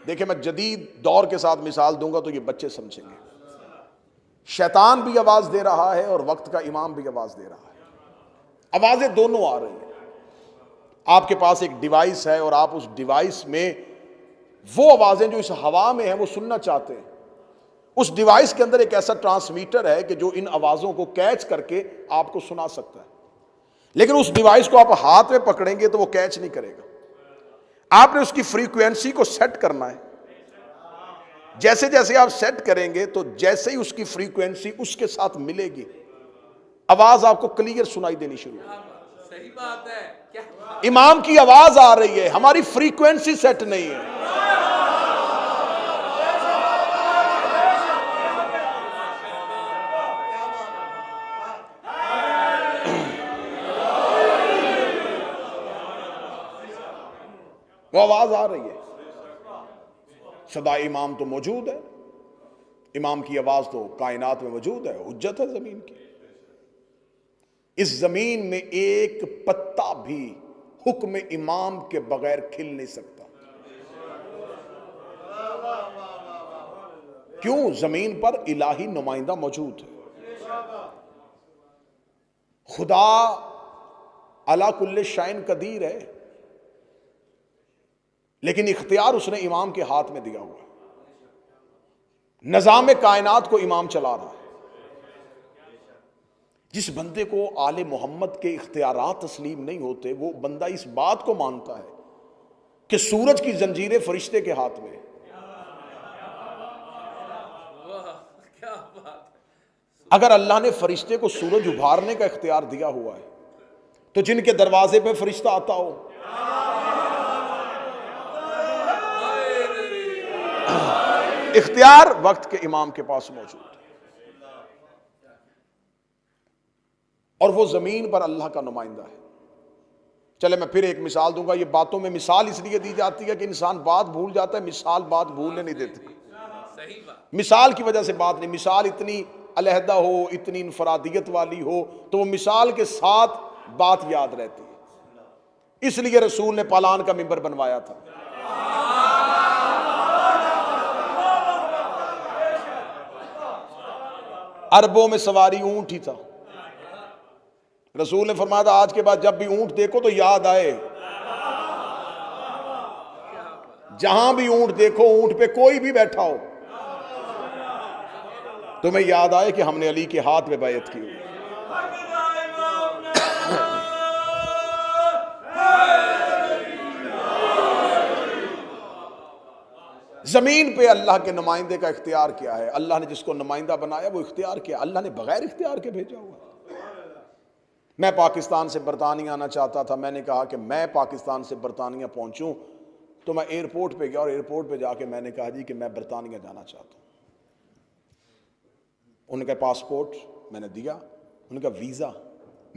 देखिए, मैं जदीद दौर के साथ मिसाल दूंगा तो ये बच्चे समझेंगे। शैतान भी आवाज दे रहा है और वक्त का इमाम भी आवाज दे रहा है। आवाजें दोनों आ रही हैं। आपके पास एक डिवाइस है और आप उस डिवाइस में वो आवाजें जो इस हवा में है वो सुनना चाहते हैं। उस डिवाइस के अंदर एक ऐसा ट्रांसमीटर है कि जो इन आवाजों को कैच करके आपको सुना सकता है, लेकिन उस डिवाइस को आप हाथ में पकड़ेंगे तो वो कैच नहीं करेगा। आपने उसकी फ्रीक्वेंसी को सेट करना है। जैसे जैसे आप सेट करेंगे तो जैसे ही उसकी फ्रीक्वेंसी उसके साथ मिलेगी, आवाज आपको क्लियर सुनाई देनी शुरू होगी। सही बात है। क्या इमाम की आवाज आ रही है, हमारी फ्रीक्वेंसी सेट नहीं है। वो आवाज आ रही है। सदा इमाम तो मौजूद है। इमाम की आवाज तो कायनात में मौजूद है, हुज्जत है जमीन की। इस जमीन में एक पत्ता भी हुक्म इमाम के बगैर खिल नहीं सकता। क्यों? जमीन पर इलाही नुमाइंदा मौजूद है। खुदा अला कुल्ले शाइन कदीर है, लेकिन इख्तियार उसने इमाम के हाथ में दिया हुआ है। निजाम कायनात को इमाम चला रहा है। जिस बंदे को आले मोहम्मद के इख्तियारात तस्लीम नहीं होते, वो बंदा इस बात को मानता है कि सूरज की जंजीरें फरिश्ते के हाथ में। क्या बात है। अगर अल्लाह ने फरिश्ते को सूरज उभारने का इख्तियार दिया हुआ है तो जिनके दरवाजे पे फरिश्ता आता हो, इख्तियार वक्त के इमाम के पास मौजूद है। और वो जमीन पर अल्लाह का नुमाइंदा है। चले मैं फिर एक मिसाल दूंगा। ये बातों में मिसाल इसलिए दी जाती है कि इंसान बात भूल जाता है, मिसाल बात भूलने नहीं देती। सही बात। मिसाल की वजह से बात नहीं। मिसाल इतनी अलहदा हो, इतनी इनफरादियत वाली हो तो वो मिसाल के साथ बात याद रहती है। इसलिए रसूल ने पालान का मिंबर बनवाया था। अरबों में सवारी ऊंट ही था। रसूल ने फरमाया था आज के बाद जब भी ऊंट देखो तो याद आए, जहां भी ऊंट देखो, ऊंट पे कोई भी बैठा हो, तुम्हें याद आए कि हमने अली के हाथ में बैयत की हुई। जमीन पे अल्लाह के नुमाइंदे का इख्तियार क्या है? अल्लाह ने जिसको नुमाइंदा बनाया वो इख्तियार किया। अल्लाह ने बगैर इख्तियार के भेजा हुआ। मैं पाकिस्तान से बरतानिया आना चाहता था। मैंने कहा कि मैं पाकिस्तान से बरतानिया पहुंचूं, तो मैं एयरपोर्ट पे गया और एयरपोर्ट पे जाके मैंने कहा जी कि मैं बरतानिया जाना चाहता हूं। उनका पासपोर्ट मैंने दिया, उनका वीजा।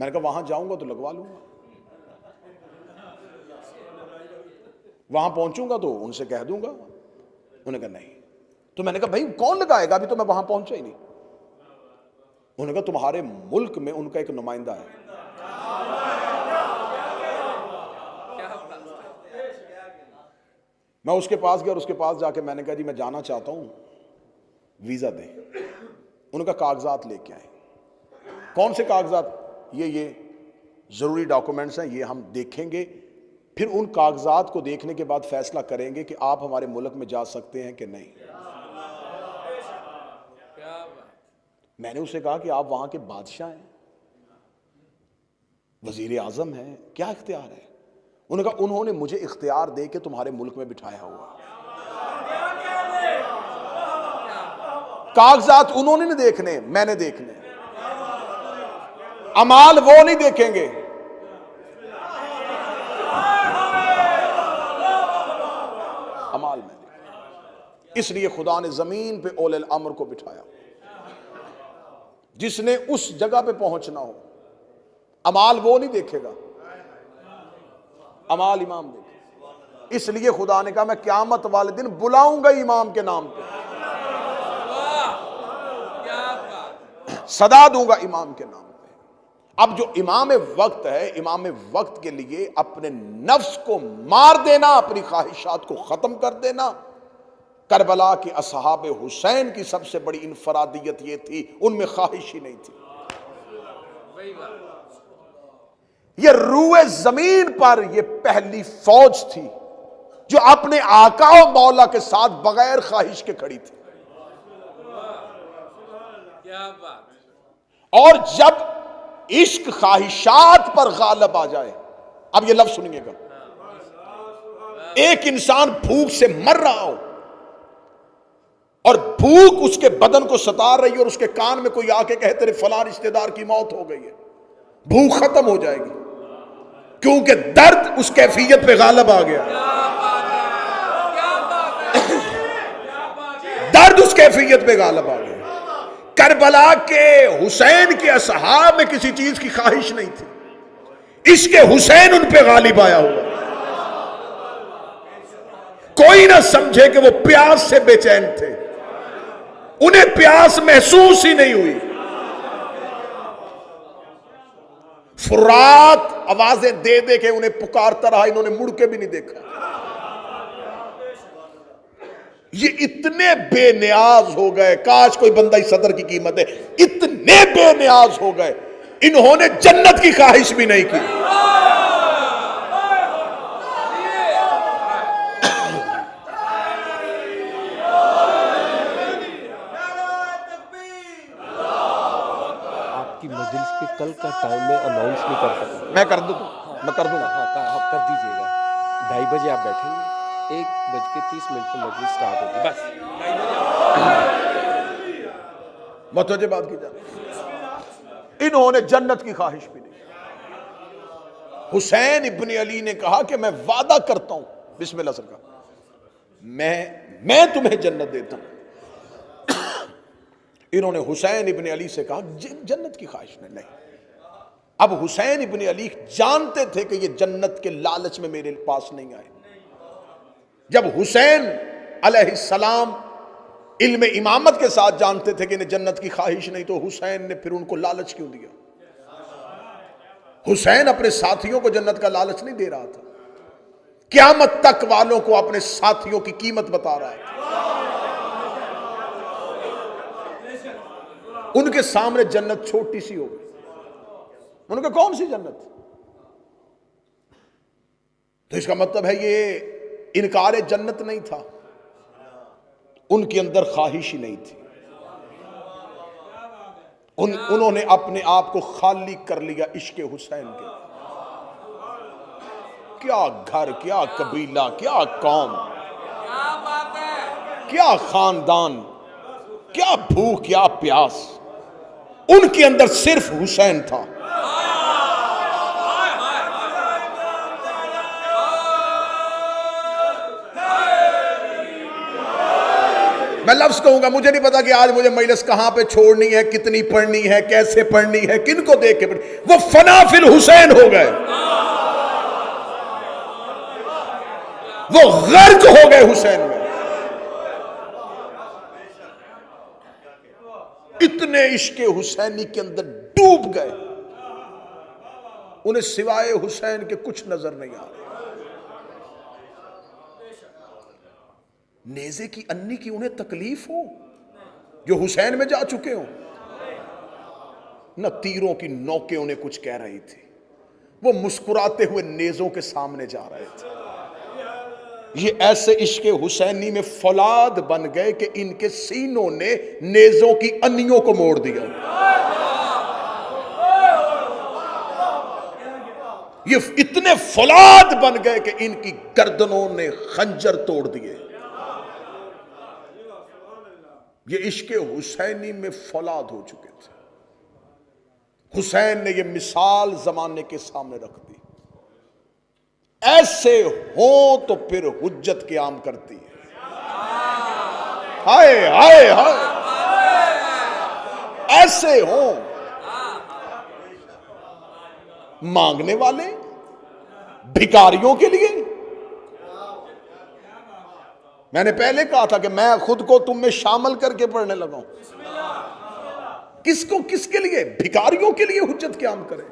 मैंने कहा वहां जाऊंगा तो लगवा लूंगा, वहां पहुंचूंगा तो उनसे कह दूंगा। उन्होंने कहा नहीं। तो मैंने कहा भाई कौन लगाएगा, अभी तो मैं वहां पहुंचा ही नहीं। उन्होंने कहा तुम्हारे मुल्क में उनका एक नुमाइंदा है। मैं उसके पास गया और उसके पास जाके मैंने कहा जी मैं जाना चाहता हूं, वीजा दें। उनका कागजात लेके आए। कौन से कागजात? ये जरूरी डॉक्यूमेंट्स हैं, ये हम देखेंगे, फिर उन कागजात को देखने के बाद फैसला करेंगे कि आप हमारे मुल्क में जा सकते हैं कि नहीं। मैंने उसे कहा कि आप वहां के बादशाह हैं, वजीर आजम हैं, क्या इख्तियार है? उन्होंने कहा उन्होंने मुझे इख्तियार दे के तुम्हारे मुल्क में बिठाया हुआ। कागजात उन्होंने नहीं देखने, मैंने देखने। अमाल वो नहीं देखेंगे। अमाल में देखेंगे। इसलिए खुदा ने जमीन पे ओले अमर को बिठाया। जिसने उस जगह पे पहुंचना हो, अमाल वो नहीं देखेगा, अमाल इमाम देखेगा। इसलिए खुदा ने कहा मैं क़यामत वाले दिन बुलाऊंगा इमाम के नाम पे, सदा दूंगा इमाम के नाम पे। अब जो इमाम वक्त है, इमाम वक्त के लिए अपने नफ्स को मार देना, अपनी ख्वाहिशात को खत्म कर देना, करबला के असहाब हुसैन की सबसे बड़ी इनफरादियत ये थी, उनमें ख्वाहिश ही नहीं थी। वही बात। ये रूए जमीन पर ये पहली फौज थी जो अपने आका और मौला के साथ बगैर ख्वाहिश के खड़ी थी। क्या बात। और जब इश्क ख्वाहिशात पर गालब आ जाए, अब ये लफ्ज सुनिएगा, एक इंसान भूख से मर रहा हो और भूख उसके बदन को सता रही है और उसके कान में कोई आके कहे तेरे फलां रिश्तेदार की मौत हो गई है, भूख खत्म हो जाएगी, क्योंकि दर्द उस कैफियत पे गालब आ गया। दर्द उस कैफियत पे गालब आ गया। करबला के हुसैन के असहाब में किसी चीज की ख्वाहिश नहीं थी, इसके हुसैन उन पे गालिब आया हुआ। कोई ना समझे कि वो प्यास से बेचैन थे, उन्हें प्यास महसूस ही नहीं हुई। फुरात आवाजें दे दे के उन्हें पुकारता रहा, इन्होंने मुड़ के भी नहीं देखा। ये इतने बेनियाज हो गए, काश कोई बंदा इस सदर की कीमत है, इतने बेनियाज हो गए, इन्होंने जन्नत की ख्वाहिश भी नहीं की। आपकी मजलिस के कल का टाइम में अनाउंस नहीं कर सकता। मैं कर दूं, मैं कर दूंगा। हाँ, आप कर दीजिएगा। 2:30 बजे आप बैठेंगे, 1:30 पर मजलिस स्टार्ट होगी। बस मतवजे बात की जाए, इन्होंने जन्नत की ख्वाहिश भी नहीं। हुसैन इब्न अली ने कहा कि मैं वादा करता हूं, बिस्मिल्लाह सरकार, मैं तुम्हें जन्नत देता हूं। इन्होंने हुसैन इब्न अली से कहा जन्नत की ख्वाहिश नहीं। अब हुसैन इब्न अली जानते थे कि ये जन्नत के लालच में मेरे पास नहीं आए। जब हुसैन अलैहिस्सलाम इल्म इमामत के साथ जानते थे कि इन्हें जन्नत की ख्वाहिश नहीं, तो हुसैन ने फिर उनको लालच क्यों दिया? हुसैन अपने साथियों को जन्नत का लालच नहीं दे रहा था, क़यामत तक वालों को अपने साथियों की कीमत बता रहा था। उनके सामने जन्नत छोटी सी हो गई। उनके कौन सी जन्नत? तो इसका मतलब है ये इनकार जन्नत नहीं था, उनके अंदर ख्वाहिश ही नहीं थी। उन्होंने अपने आप को खाली कर लिया इश्क हुसैन के। क्या घर, क्या कबीला, क्या कौम, क्या बात है। क्या खानदान, क्या भूख, क्या प्यास, उनके अंदर सिर्फ हुसैन था। मैं लफ्ज कहूंगा, मुझे नहीं पता कि आज मुझे मजलिस कहां पे छोड़नी है, कितनी पढ़नी है, कैसे पढ़नी है, किनको देख के पढ़नी। वो फना फिल हुसैन हो गए, वो गर्क हो गए हुसैन में। इतने इश्के हुसैनी के अंदर डूब गए, उन्हें सिवाय हुसैन के कुछ नजर नहीं आ रहा। नेज़े की अन्नी की उन्हें तकलीफ हो जो हुसैन में जा चुके हो, न तीरों की नोकें उन्हें कुछ कह रही थी, वो मुस्कुराते हुए नेज़ों के सामने जा रहे थे। ये ऐसे इश्क हुसैनी में फौलाद बन गए कि इनके सीनों ने नेज़ों की अन्नियों को मोड़ दिया। ये इतने फौलाद बन गए कि इनकी गर्दनों ने खंजर तोड़ दिए। ये इश्क हुसैनी में फौलाद हो चुके थे। हुसैन ने ये मिसाल जमाने के सामने रख दी। ऐसे हो तो फिर हुज्जत क़याम करती है। हाय हाय हाय, ऐसे हो मांगने वाले भिखारियों के लिए। मैंने पहले कहा था कि मैं खुद को तुम में शामिल करके पढ़ने लगा हूं। किसको, किसके लिए? भिखारियों के लिए हुज्जत क़याम करे।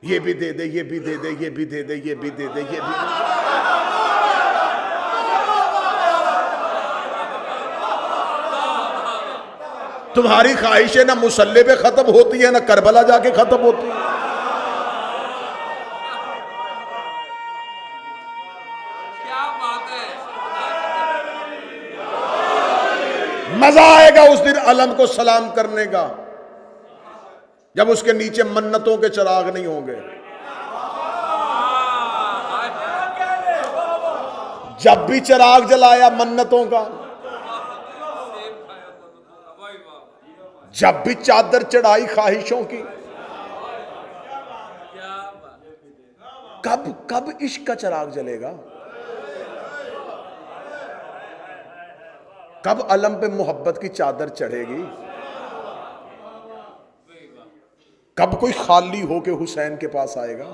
ये भी दे दे, ये भी दे दे, ये भी दे दे, ये भी दे दे, ये भी दे दे। तुम्हारी ख्वाहिशें ना मुसल्ले पे खत्म होती है ना करबला जाके खत्म होती है। क्या बात है। मजा आएगा उस दिन अलम को सलाम करने का, जब उसके नीचे मन्नतों के चिराग नहीं होंगे, जब भी चिराग जलाया मन्नतों का, जब भी चादर चढ़ाई ख्वाहिशों की, कब कब इश्क का चिराग जलेगा, कब अलम पे मोहब्बत की चादर चढ़ेगी, कब कोई खाली होके हुसैन के पास आएगा।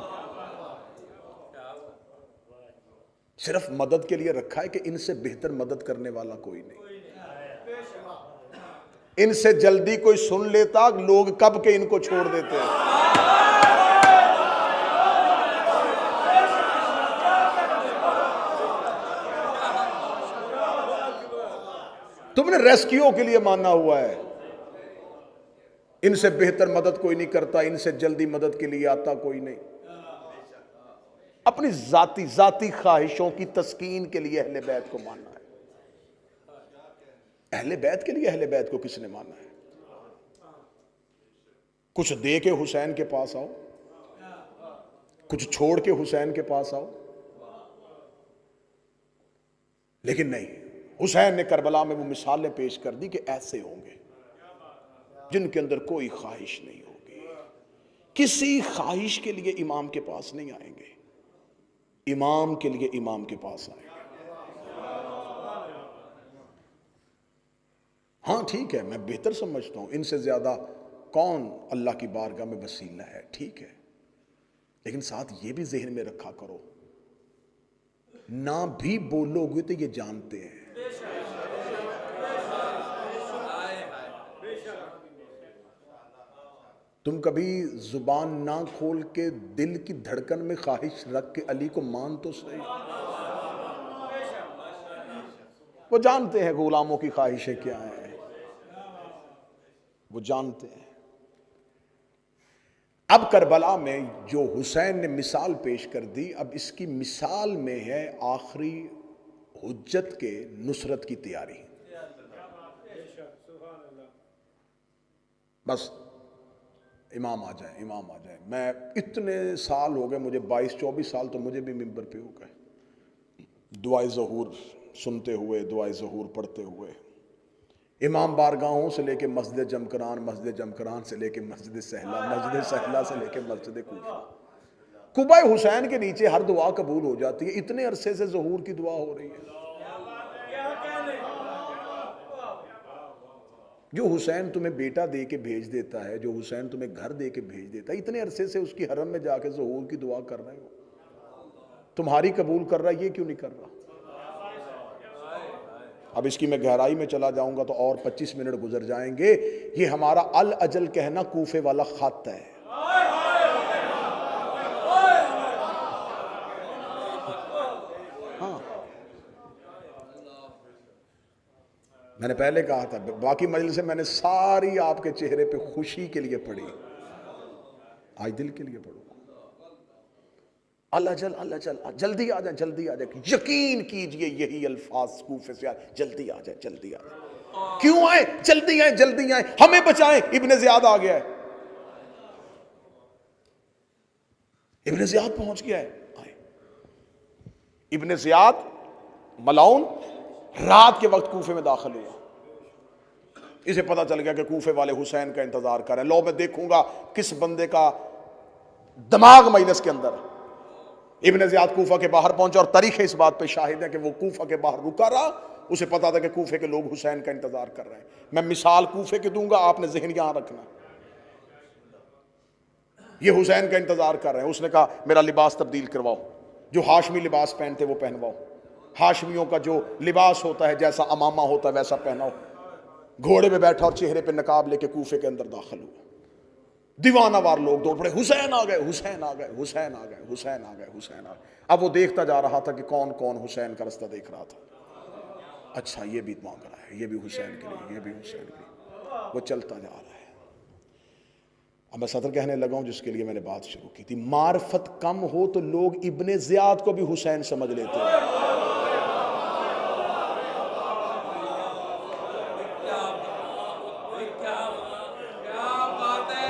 सिर्फ मदद के लिए रखा है कि इनसे बेहतर मदद करने वाला कोई नहीं, इनसे जल्दी कोई सुन लेता लोग कब के इनको छोड़ देते हैं। तुमने रेस्क्यू के लिए माना हुआ है, इनसे बेहतर मदद कोई नहीं करता, इनसे जल्दी मदद के लिए आता कोई नहीं। अपनी जाती ख्वाहिशों की तस्कीन के लिए अहले बैत को मानना है। अहले बैत के लिए अहले बैत को किसने माना है? कुछ दे के हुसैन के पास आओ, कुछ छोड़ के हुसैन के पास आओ, लेकिन नहीं, हुसैन ने करबला में वो मिसालें पेश कर दी कि ऐसे होंगे जिनके अंदर कोई ख्वाहिश नहीं होगी, किसी ख्वाहिश के लिए इमाम के पास नहीं आएंगे, इमाम के लिए इमाम के पास आएंगे। हाँ ठीक है, मैं बेहतर समझता हूं, इनसे ज्यादा कौन अल्लाह की बारगाह में वसीला है, ठीक है, लेकिन साथ ये भी जहन में रखा करो, ना भी बोलोगे तो ये जानते हैं। तुम कभी जुबान ना खोल के दिल की धड़कन में ख्वाहिश रख के अली को मान तो सही। वो जानते हैं गुलामों की ख्वाहिशें क्या हैं, वो जानते हैं। अब करबला में जो हुसैन ने मिसाल पेश कर दी, अब इसकी मिसाल में है आखिरी हुज्जत के नुसरत की तैयारी। बस इमाम आ जाए, इमाम आ जाए। मैं इतने साल हो गए मुझे, 22-24 साल तो मुझे भी मिंबर पे हो गए, दुआए ज़हूर सुनते हुए, दुआए ज़हूर पढ़ते हुए, इमाम बारगाहों से लेके मस्जिद जमकरान, मस्जिद जमकरान से लेके मस्जिद सहला, मस्जिद सहला से लेके मस्जिद कूफा। कुबा हुसैन के नीचे हर दुआ कबूल हो जाती है, इतने अरसे से ज़हूर की दुआ हो रही है। जो हुसैन तुम्हें बेटा दे के भेज देता है, जो हुसैन तुम्हें घर दे के भेज देता है, इतने अरसे से उसकी हरम में जाके ज़हूर की दुआ कर रहे हो, तुम्हारी कबूल कर रहा है, ये क्यों नहीं कर रहा? अब इसकी मैं गहराई में चला जाऊंगा तो और 25 मिनट गुजर जाएंगे। ये हमारा अल अजल कहना कूफे वाला खत है। हाँ, मैंने पहले कहा था, बाकी मजलिस से मैंने सारी आपके चेहरे पे खुशी के लिए पढ़ी, आज दिल के लिए पढ़ूंगा। अल्लाह जल्दी आ जाए, जल्दी आ जाए। यकीन कीजिए यही अल्फाज कूफे से आए, जल्दी आ जाए, जल्दी आ जाए। क्यों आए? जल्दी आए, जल्दी आए, हमें बचाएं। इब्ने ज़ियाद आ गया है, इब्ने ज़ियाद पहुंच गया है। आए इब्ने ज़ियाद मलाउन रात के वक्त कूफे में दाखिल हुआ। इसे पता चल गया कि कूफे वाले हुसैन का इंतजार कर रहे हैं। लो मैं देखूंगा किस बंदे का दिमाग मजलिस के अंदर। इब्ने ज़ियाद कूफा के बाहर पहुंचा और तारीख इस बात पे शाहिद है कि वो कूफा के बाहर रुका रहा। उसे पता था कि कूफे के लोग हुसैन का इंतजार कर रहे हैं। मैं मिसाल कूफे की दूंगा, आपने जहन यहां रखना। ये हुसैन का इंतजार कर रहे हैं। उसने कहा मेरा लिबास तब्दील करवाओ, जो हाशमी लिबास पहनते वो पहनवाओ, हाशमियों का जो लिबास होता है, जैसा अमामा होता है वैसा पहनाओ। घोड़े पे बैठा और चेहरे पे नकाब लेके कूफे के अंदर दाखिल हुआ। दीवानावार लोग दौड़ पड़े, हुसैन आ गए, हुसैन आ गए, हुसैन आ गए, हुसैन आ गए, हुसैन आ गए। अब वो देखता जा रहा था कि कौन कौन हुसैन का रास्ता देख रहा था। अच्छा ये भी मांग रहा है, ये भी हुसैन के लिए, ये भी हुसैन के लिए। वो चलता जा रहा है। अब मैं सदर कहने लगा हूं जिसके लिए मैंने बात शुरू की थी। मार्फत कम हो तो लोग इब्ने ज़ियाद को भी हुसैन समझ लेते हैं।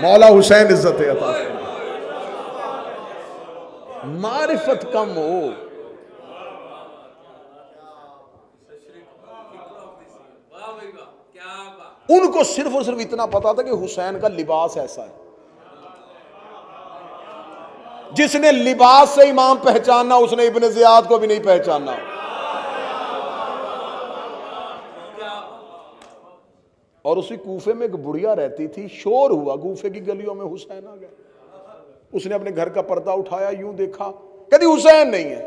मौला हुसैन इज्जत अता फरमाए। मारिफत कम हो, उनको सिर्फ और सिर्फ इतना पता था कि हुसैन का लिबास ऐसा है। जिसने लिबास से इमाम पहचाना उसने इब्ने ज़ियाद को भी नहीं पहचाना। और उसी कूफे में एक बुढ़िया रहती थी, शोर हुआ कूफे की गलियों में, हुसैन आ गए। उसने अपने घर का पर्दा उठाया, यूं देखा, कहती हुसैन नहीं है।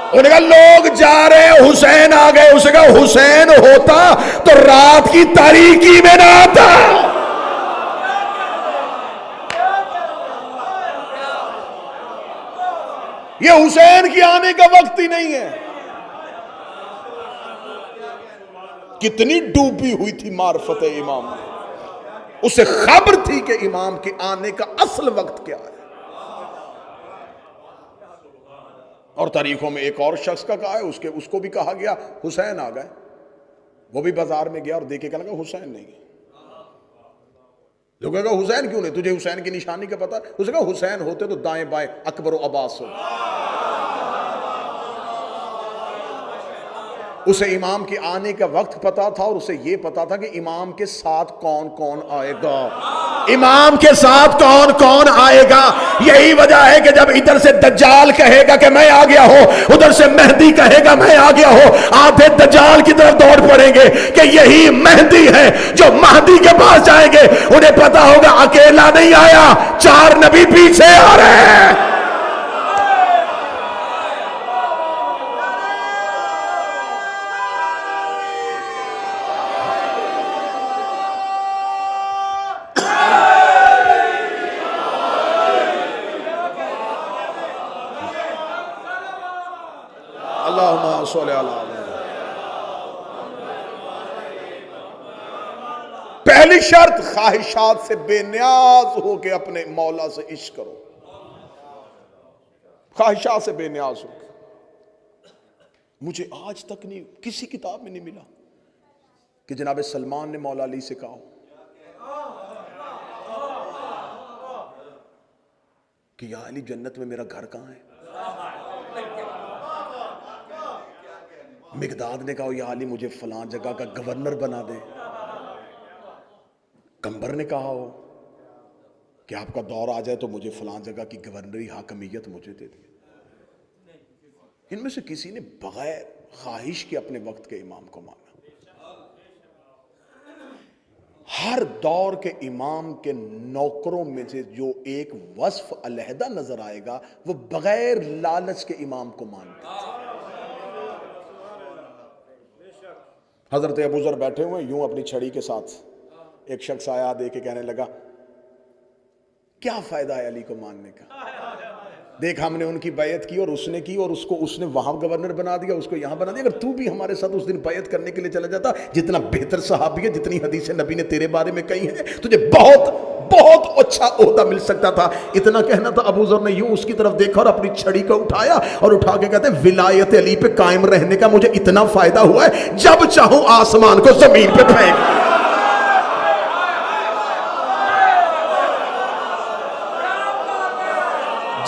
उन्होंने कहा लोग जा रहे हैं, हुसैन आ गए। उसने कहा हुसैन होता तो रात की तारीकी में ना आता। ये हुसैन के आने का वक्त ही नहीं है। कितनी डूबी हुई थी मार्फत इमाम में, उसे खबर थी कि इमाम के आने का असल वक्त क्या है। और तारीखों में एक और शख्स का कहा है, उसको भी कहा गया हुसैन आ गए। वो भी बाजार में गया और देखे कहने लगा हुसैन नहीं है। लोग कहेगा हुसैन क्यों नहीं, तुझे हुसैन की निशानी का पता? उसने कहा हुसैन होते तो दाएं बाएं अकबर और अब्बास हो। उसे इमाम के आने का वक्त पता था और उसे यह पता था कि इमाम के साथ कौन कौन आएगा, इमाम के साथ कौन कौन आएगा। यही वजह है कि जब इधर से दज्जाल कहेगा कि मैं आ गया हो, उधर से मेहदी कहेगा मैं आ गया हो, आधे दज्जाल की तरफ दौड़ पड़ेंगे कि यही मेहदी है। जो महदी के पास जाएंगे उन्हें पता होगा अकेला नहीं आया, 4 नबी पीछे आ रहे हैं। पहली शर्त, ख्वाहिशात से बेनियाज होके अपने मौला से इश्क करो। ख्वाहिशात से बेनियाज हो। मुझे आज तक नहीं किसी किताब में नहीं मिला कि जनाब सलमान ने मौला अली से कहा कि या अली जन्नत में मेरा घर कहां है। मिकदाद ने कहा या अली मुझे फलां जगह का गवर्नर बना दे। कंबर ने कहा हो कि आपका दौर आ जाए तो मुझे फलां जगह की गवर्नरी हाकमियत मुझे दे दी। इनमें से किसी ने बगैर ख्वाहिश के अपने वक्त के इमाम को माना। हर दौर के इमाम के नौकरों में से जो एक वस्फ अलहदा नजर आएगा वो बगैर लालच के इमाम को मानते थे। हजरत अबू ज़र बैठे हुए यूं अपनी छड़ी के साथ, एक शख्स आया देखे कहने लगा क्या फायदा है अली को मानने का, देख हमने उनकी बैयत की और उसने की और उसने वहां गवर्नर बना दिया, उसको यहां बना दिया। अगर तू भी हमारे साथ उस दिन बैयत करने के लिए चला जाता, जितना बेहतर सहाबी है, जितनी हदीसें नबी ने तेरे बारे में कही हैं, तुझे बहुत बहुत अच्छा ओहदा मिल सकता था। इतना कहना था, अबू ज़र ने यूं उसकी तरफ देखा और अपनी छड़ी को उठाया और उठा के कहते विलायत अली पे कायम रहने का मुझे इतना फायदा हुआ है, जब चाहूं आसमान को जमीन पे फेंक।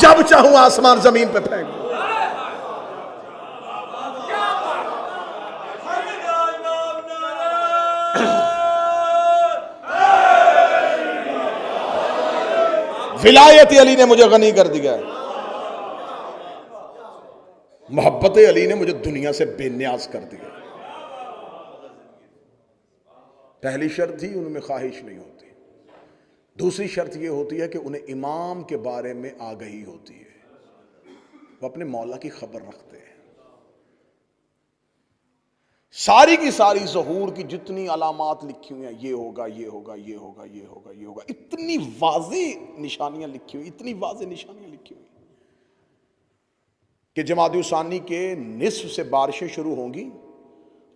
जब चाहूं आसमान जमीन पे फेंक। विलायत अली ने मुझे गनी कर दिया है, मोहब्बत अली ने मुझे दुनिया से बेनियाज कर दिया। पहली शर्त थी उनमें ख्वाहिश नहीं होती। दूसरी शर्त यह होती है कि उन्हें इमाम के बारे में आगही होती है, वो अपने मौला की खबर रखते हैं। सारी की सारी ज़हूर की जितनी अलामात लिखी हुई हैं, ये होगा ये होगा ये होगा ये होगा ये होगा, इतनी वाज़ेह निशानियां लिखी हुई, इतनी वाज़ेह निशानियां लिखी हुई कि जमादी सानी के निस्फ से बारिशें शुरू होंगी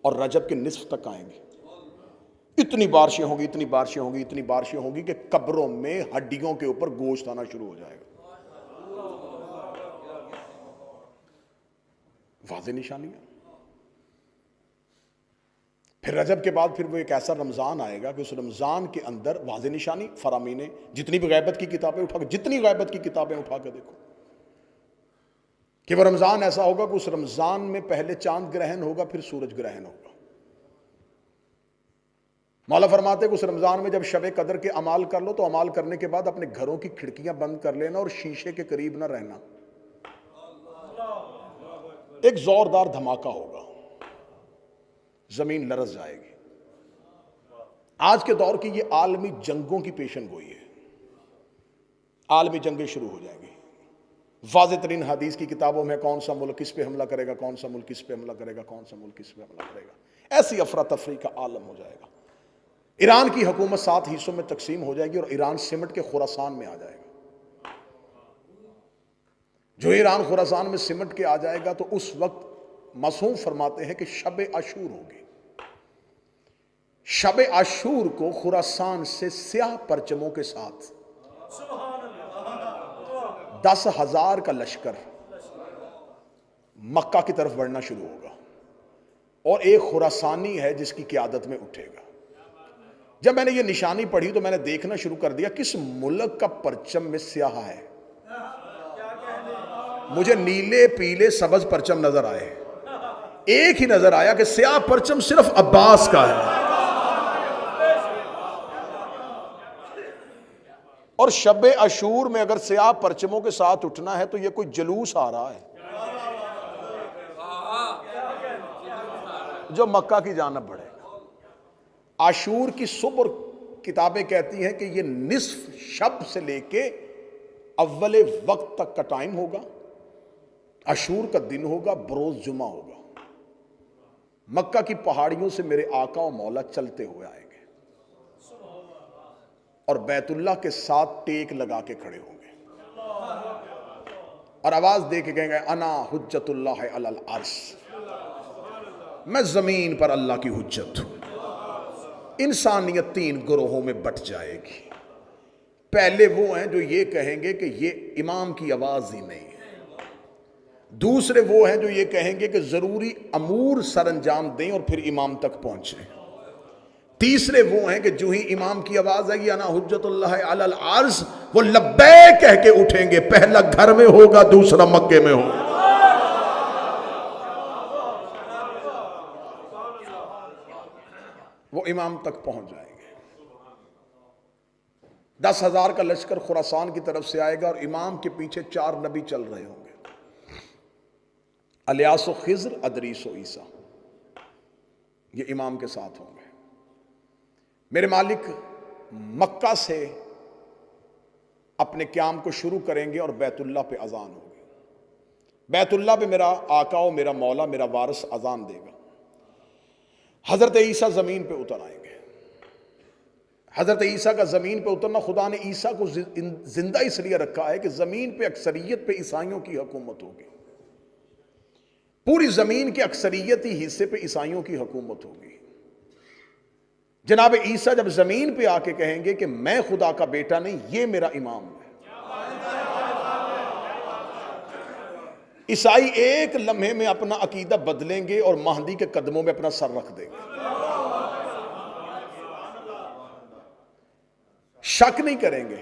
और रजब के निस्फ तक आएंगे। इतनी बारिशें होंगी, इतनी बारिशें होंगी, इतनी बारिशें होंगी कि कब्रों में हड्डियों के ऊपर गोश्त आना शुरू हो जाएगा। वाज़ेह निशानियां। फिर रजब के बाद फिर वो एक ऐसा रमजान आएगा कि उस रमजान के अंदर वाज़ेह निशानी, फरामीने, जितनी भी गैबत की किताबें उठा के, जितनी गैबत की किताबें उठा के देखो कि वो रमजान ऐसा होगा कि उस रमजान में पहले चांद ग्रहण होगा, फिर सूरज ग्रहण होगा। मौला फरमाते कि उस रमजान में जब शब कदर के अमाल कर लो तो अमाल करने के बाद अपने घरों की खिड़कियां बंद कर लेना और शीशे के करीब ना रहना। एक जोरदार धमाका होगा, जमीन लरज जाएगी। आज के दौर की ये आलमी जंगों की पेशन गोई है। आलमी जंगें शुरू हो जाएंगी। वाज़ेह तरीन हदीस की किताबों में कौन सा मुल्क किस पे हमला करेगा, कौन सा मुल्क किस पे हमला करेगा, कौन सा मुल्क किस पे हमला करेगा, ऐसी अफरा तफरी का आलम हो जाएगा। ईरान की हुकूमत 7 हिस्सों में तकसीम हो जाएगी और ईरान सिमट के खुरासान में आ जाएगा। जो ईरान खुरासान में सिमट के आ जाएगा तो उस वक्त मसूम फरमाते हैं कि शब आशूर होगी। शब आशूर को खुरासान से स्याह परचमों के साथ 10,000 का लश्कर मक्का की तरफ बढ़ना शुरू होगा और एक खुरासानी है जिसकी क़यादत में उठेगा। जब मैंने ये निशानी पढ़ी तो मैंने देखना शुरू कर दिया किस मुल्क का परचम में स्याह है। मुझे नीले पीले सबज परचम नजर आए, एक ही नजर आया कि स्याह परचम सिर्फ अब्बास का है। और शब अशूर में अगर स्याह परचमों के साथ उठना है तो यह कोई जुलूस आ रहा है जो मक्का की जानब बढ़ेगा। आशूर की सुबह किताबें कहती हैं कि यह निस्फ शब से लेके अव्वले वक्त तक का टाइम होगा। आशूर का दिन होगा, बरोज जुमा होगा। मक्का की पहाड़ियों से मेरे आका और मौला चलते हुए आएंगे और बैतुल्लाह के साथ टेक लगा के खड़े होंगे और आवाज दे के कहेंगे अना हुज्जतुल्लाह अलल अर्श, मैं जमीन पर अल्लाह की हुज्जत हूं। इंसानियत 3 ग्रोहों में बट जाएगी। पहले वो हैं जो ये कहेंगे कि ये इमाम की आवाज ही नहीं है। दूसरे वो हैं जो ये कहेंगे कि जरूरी अमूर सरंजाम दें और फिर इमाम तक पहुंचे। तीसरे वो हैं कि जो ही इमाम की आवाज आएगी अना हुज्जतुल्लाह अलल अर्श, वो लब्बैक कह के उठेंगे। पहला घर में होगा, दूसरा मक्के में होगा। वो इमाम तक पहुंच जाएंगे। 10,000 का लश्कर खुरासान की तरफ से आएगा और इमाम के पीछे 4 नबी चल रहे होंगे, इलियास, खिज़्र, अदरीस और ईसा। ये इमाम के साथ होंगे। मेरे मालिक मक्का से अपने क़याम को शुरू करेंगे और बैतुल्लाह पे अजान होगी। बैतुल्लाह पे मेरा आका और मेरा मौला, मेरा वारिस अजान देगा। हजरत ईसा जमीन पे उतर आएंगे। हजरत ईसा का जमीन पे उतरना, खुदा ने ईसा को जिंदा इसलिए रखा है कि जमीन पे अक्सरियत पे ईसाइयों की हुकूमत होगी। पूरी जमीन के अक्सरियती हिस्से पे ईसाइयों की हुकूमत होगी। जनाब ईसा जब जमीन पे आके कहेंगे कि मैं खुदा का बेटा नहीं, ये मेरा इमाम है, ईसाई एक लम्हे में अपना अकीदा बदलेंगे और महदी के कदमों में अपना सर रख देंगे। शक नहीं करेंगे।